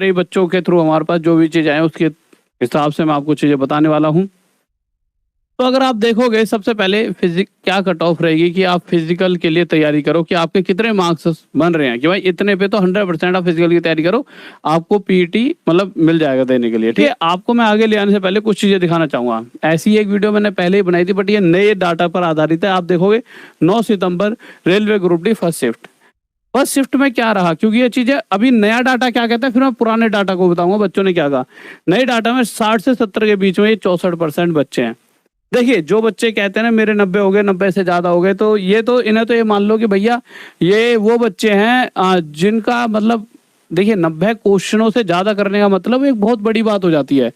जितने बच्चों के थ्रू हमारे पास जो भी चीज़ आए उसके हिसाब से मैं आपको चीज़ें बताने वाला हूँ। तो अगर आप देखोगे सबसे पहले क्या कट ऑफ रहेगी कि आप फिजिकल के लिए तैयारी करो कि आपके कितने मार्क्स बन रहे हैं कि भाई इतने पे तो 100% आप फिजिकल की तैयारी करो, आपको पीटी मतलब मिल जाएगा देने के लिए। ठीक है, आपको मैं आगे ले आने से पहले कुछ चीज़ें दिखाना चाहूँगा। ऐसी एक वीडियो मैंने पहले ही बनाई थी बट ये नए डाटा पर आधारित है। आप देखोगे 9 सितंबर railway group D first shift में क्या रहा, क्योंकि ये चीजें अभी नया डाटा क्या कहता है, फिर मैं पुराने डाटा को बताऊंगा बच्चों ने क्या कहा। नए डाटा में 60 से 70 के बीच में ये 64% बच्चे हैं। देखिए जो बच्चे कहते हैं ना मेरे 90 हो गए, 90 से ज्यादा हो गए, तो इन्हें तो ये मान लो कि भैया ये वो बच्चे हैं जिनका मतलब देखिए 90 क्वेश्चनों से ज्यादा करने का मतलब एक बहुत बड़ी बात हो जाती है।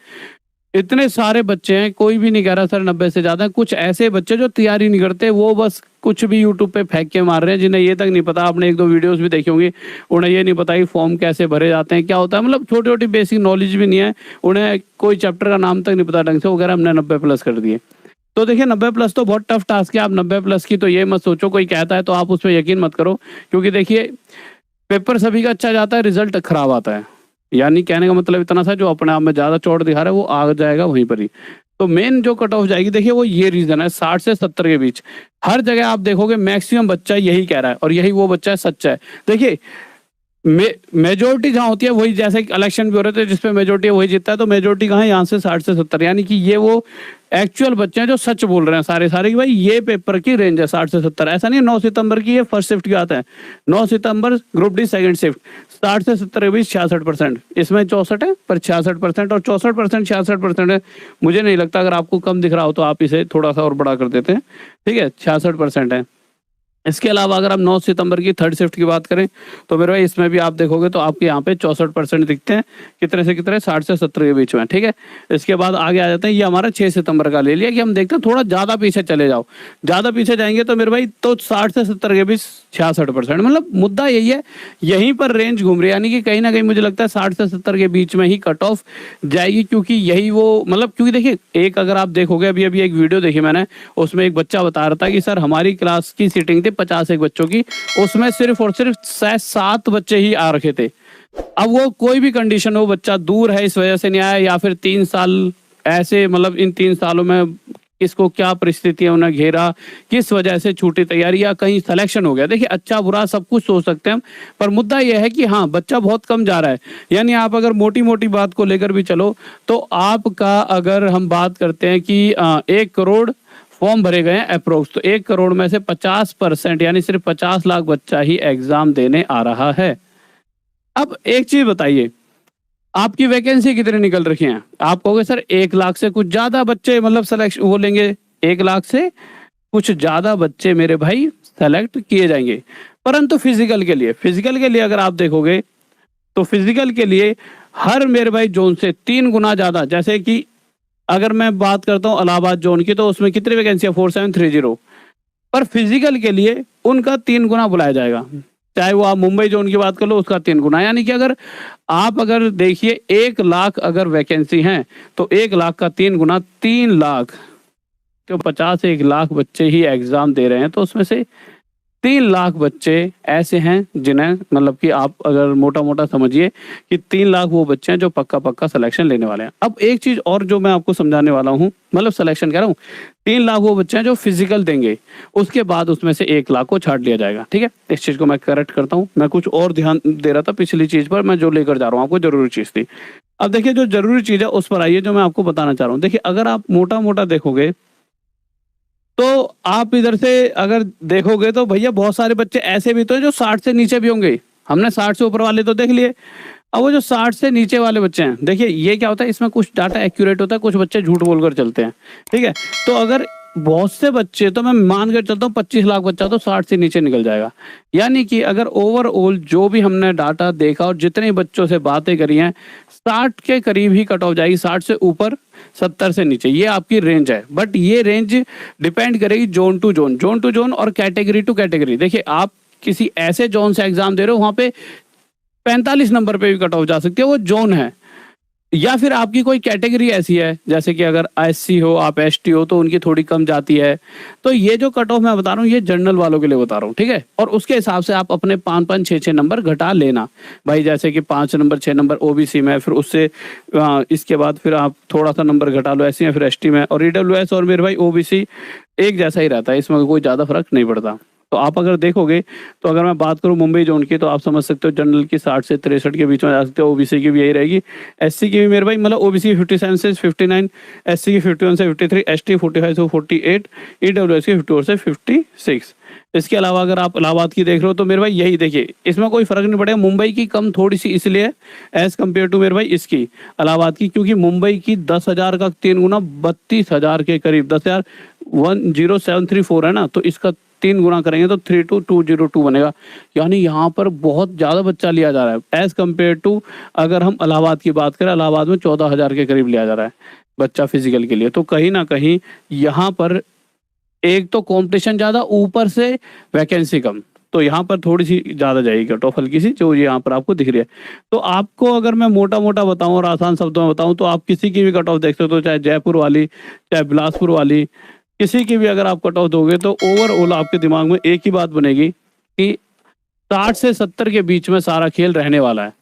इतने सारे बच्चे हैं, कोई भी नहीं कह रहा सर 90 से ज्यादा। कुछ ऐसे बच्चे जो तैयारी नहीं करते, वो बस कुछ भी यूट्यूब पे फेंक के मार रहे हैं, जिन्हें ये तक नहीं पता। आपने 1-2 वीडियोस भी देखी होंगी, उन्हें ये नहीं पता कि फॉर्म कैसे भरे जाते हैं, क्या होता है, मतलब छोटी छोटी बेसिक नॉलेज भी नहीं है उन्हें, कोई चैप्टर का नाम तक नहीं पता ढंग से, वगैरह हमने 90+ कर दिए। तो देखिए 90+ तो बहुत टफ टास्क है। आप 90+ की तो ये मत सोचो, कोई कहता है तो आप उस पर यकीन मत करो, क्योंकि देखिए पेपर सभी का अच्छा जाता है, रिजल्ट खराब आता है। यानी कहने का मतलब इतना सा, जो अपने आप में ज्यादा चौड़ दिखा रहा है वो आ जाएगा वहीं पर ही। तो मेन जो कट ऑफ जाएगी देखिए वो ये रीजन है 60 से 70 के बीच। हर जगह आप देखोगे मैक्सिमम बच्चा यही कह रहा है, और यही वो बच्चा है सच्चा है। देखिए मेजोरिटी जहाँ होती है वही, जैसे इलेक्शन भी हो रहे थे जिसपे मेजोरिटी वही जीतता है, तो मेजोरिटी कहाँ है, यहाँ से 60 से 70। यानी कि ये वो एक्चुअल बच्चे हैं जो सच बोल रहे हैं सारे कि भाई ये पेपर की रेंज है 60 से 70। ऐसा नहीं है 9 सितंबर की ये फर्स्ट शिफ्ट की बात है। 9 सितंबर ग्रुप डी सेकंड शिफ्ट 60 से 70 के बीच 66%, इसमें 64 है पर 66%, और 64% 66% है। मुझे नहीं लगता, अगर आपको कम दिख रहा हो तो आप इसे थोड़ा सा और बड़ा कर देते हैं। ठीक है, 66% है। इसके अलावा अगर आप 9 सितंबर की थर्ड शिफ्ट की बात करें तो मेरे भाई इसमें भी आप देखोगे तो आपके यहाँ पे 64% दिखते हैं, कितने से कितने, 60 से 70 के बीच में। ठीक है, इसके बाद आगे आ जाते हैं, ये हमारा 6 सितंबर का ले लिया कि हम देखते हैं थोड़ा ज़्यादा पीछे चले जाओ, ज़्यादा पीछे जाएंगे तो मेरे भाई तो 60 से 70 के बीच 66%। मतलब मुद्दा यही है, यहीं पर रेंज घूम रही है। यानी कि कहीं ना कहीं मुझे लगता है 60 से 70 के बीच में ही कट ऑफ जाएगी, क्योंकि यही वो मतलब, क्योंकि देखिए एक अगर आप देखोगे, अभी एक वीडियो देखी मैंने, उसमें एक बच्चा बता रहा था कि सर हमारी क्लास की सीटिंग थी 51 बच्चों की, उसमें सिर्फ और सिर्फ 7 बच्चे ही आ रखे थे। अब वो कोई भी कंडीशन हो, बच्चा दूर है इस वजह से नहीं आया, या फिर 3 साल ऐसे, मतलब इन 3 सालों में किसको क्या परिस्थितियां उन्हें घेरा, किस वजह से छूटी तैयारी, या कहीं सिलेक्शन हो गया। देखिए अच्छा बुरा सब कुछ सोच सकते हैं हम, पर मुद्दा यह है कि हाँ बच्चा बहुत कम जा रहा है। यानी आप अगर मोटी मोटी बात को लेकर भी चलो तो आपका, अगर हम बात करते हैं कि 1 करोड़ फॉर्म भरे गए हैं अप्रोक्स, तो 1 करोड़ में से 50% यानी सिर्फ 50 लाख बच्चा ही एग्जाम देने आ रहा है। अब एक चीज बताइए, आपकी वैकेंसी कितनी निकल रखी हैं? आप कहोगे सर 1 लाख से कुछ ज्यादा बच्चे मतलब सेलेक्ट वो लेंगे, 1 लाख से कुछ ज्यादा बच्चे मेरे भाई सेलेक्ट किए जाएंगे। परंतु फिजिकल के लिए अगर आप देखोगे तो फिजिकल के लिए हर मेरे भाई जोन से 3 गुना ज्यादा, जैसे कि अगर मैं बात करता हूं इलाहाबाद जोन की, तो उसमें कितनी वैकेंसी है 4730, पर फिजिकल के लिए उनका 3 गुना बुलाया जाएगा। चाहे वो आप मुंबई जोन की बात कर लो, उसका 3 गुना। यानी कि अगर देखिए 1 लाख अगर वैकेंसी है तो 1 लाख का 3 गुना 3 लाख, तो 50 1 लाख बच्चे ही एग्जाम दे रहे हैं, तो उसमें से 3 लाख बच्चे ऐसे हैं जिन्हें, मतलब कि आप अगर मोटा मोटा समझिए कि 3 लाख वो बच्चे हैं जो पक्का सिलेक्शन लेने वाले हैं। अब एक चीज और जो मैं आपको समझाने वाला हूं, मतलब सिलेक्शन कह रहा हूं, 3 लाख वो बच्चे हैं जो फिजिकल देंगे, उसके बाद उसमें से 1 लाख को छाट लिया जाएगा। ठीक है, इस चीज को मैं करेक्ट करता हूँ, मैं कुछ और ध्यान दे रहा था पिछली चीज पर, मैं जो लेकर जा रहा हूँ आपको जरूरी चीज थी। अब देखिए जो जरूरी चीज है उस पर आइए, जो मैं आपको बताना चाह रहा हूँ। देखिए अगर आप मोटा मोटा देखोगे तो आप इधर से अगर देखोगे तो भैया बहुत सारे बच्चे ऐसे भी तो हैं जो 60 से नीचे भी होंगे। हमने 60 से ऊपर वाले तो देख लिए, अब वो जो 60 से नीचे वाले बच्चे हैं, देखिए ये क्या होता है, इसमें कुछ डाटा एक्यूरेट होता है, कुछ बच्चे झूठ बोलकर चलते हैं। ठीक है, तो अगर बहुत से बच्चे, तो मैं मान कर चलता हूँ 25 लाख बच्चा तो 60 से नीचे निकल जाएगा। यानी कि अगर ओवरऑल जो भी हमने डाटा देखा और जितने बच्चों से बातें करी हैं, 60 के करीब ही कट ऑफ जाएगी, 60 से ऊपर 70 से नीचे, ये आपकी रेंज है। बट ये रेंज डिपेंड करेगी जोन टू जोन और कैटेगरी टू कैटेगरी। देखिए आप किसी ऐसे जोन से एग्जाम दे रहे हो, वहां पे 45 नंबर पे भी कट ऑफ जा सकती है, वो जोन है। या फिर आपकी कोई कैटेगरी ऐसी है जैसे कि अगर एससी हो, आप एसटी हो, तो उनकी थोड़ी कम जाती है। तो ये जो कट ऑफ मैं बता रहा हूँ ये जनरल वालों के लिए बता रहा हूँ, ठीक है। और उसके हिसाब से आप अपने 5-5 6-6 नंबर घटा लेना भाई। जैसे कि 5 नंबर 6 नंबर ओबीसी में, फिर उससे इसके बाद फिर आप थोड़ा सा नंबर घटा लो एससी में, फिर एसटी में। और ईडब्ल्यूएस और मेरे भाई ओबीसी एक जैसा ही रहता है, इसमें कोई ज़्यादा फर्क नहीं पड़ता। तो आप अगर देखोगे तो अगर मैं बात करूं मुंबई जोन की, तो आप समझ सकते हो जनरल की 60 से 63 के बीच में जा सकते हो, ओबीसी की भी यही रहेगी, एससी की भी मेरे भाई मतलब ओबीसी 57 से 59, एससी की 51 से 53, एसटी 45 से 48, ईडब्ल्यूएस की 54 से 56। इसके अलावा अगर आप इलाहाबाद की देख रहे हो तो मेरे भाई यही देखिए, इसमें कोई फर्क नहीं पड़ेगा। मुंबई की कम थोड़ी सी इसलिए एज कम्पेयर टू मेरे भाई इसकी इलाहाबाद की, क्योंकि मुंबई की 10,000 का 3 गुना 32,000 के करीब, 10,000 10734 है ना, तो इसका 3 गुना करेंगे तो 32202 बनेगा। यानी यहाँ पर बहुत ज़्यादा बच्चा लिया जा रहा है एज कम्पेयर टू अगर हम इलाहाबाद की बात करें, इलाहाबाद में 14,000 के करीब लिया जा रहा है बच्चा फिजिकल के लिए। तो कहीं ना कहीं यहाँ पर एक तो कंपटीशन ज़्यादा, ऊपर से वैकेंसी कम, तो यहाँ पर थोड़ी सी ज़्यादा जाएगी कट ऑफ, हल्की सी, जो यहाँ पर आपको दिख रही है। तो आपको अगर मैं मोटा मोटा बताऊँ और आसान शब्दों में बताऊँ तो आप किसी की भी कट ऑफ देख सकते हो, चाहे जयपुर वाली, चाहे बिलासपुर वाली, किसी की भी अगर आप कट ऑफ दोगे तो ओवरऑल आपके दिमाग में एक ही बात बनेगी कि 60 से 70 के बीच में सारा खेल रहने वाला है।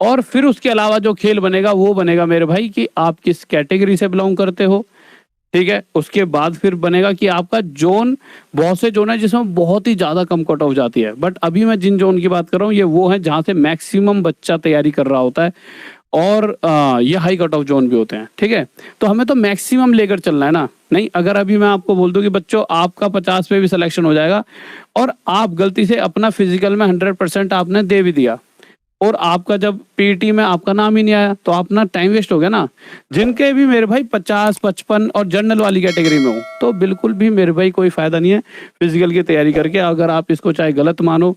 और फिर उसके अलावा जो खेल बनेगा वो बनेगा मेरे भाई कि आप किस कैटेगरी से बिलोंग करते हो, ठीक है। उसके बाद फिर बनेगा कि आपका जोन, बहुत से जोन है जिसमें बहुत ही ज्यादा कम कट ऑफ जाती है, बट अभी मैं जिन जोन की बात कर रहा हूँ ये वो है जहाँ से मैक्सिमम बच्चा तैयारी कर रहा होता है, और ये हाई कट ऑफ जोन भी होते हैं, ठीक है। तो हमें तो मैक्सिमम लेकर चलना है ना। नहीं, अगर अभी मैं आपको बोल दूं कि बच्चों आपका 50 पे भी सिलेक्शन हो जाएगा और आप गलती से अपना फिजिकल में 100% आपने दे भी दिया, और आपका जब पीटी में आपका नाम ही नहीं आया, तो अपना टाइम वेस्ट हो गया ना। जिनके भी मेरे भाई 50, 55 और जनरल वाली कैटेगरी में हो, तो बिल्कुल भी मेरे भाई कोई फायदा नहीं है फिजिकल की तैयारी करके। अगर आप इसको चाहे गलत मानो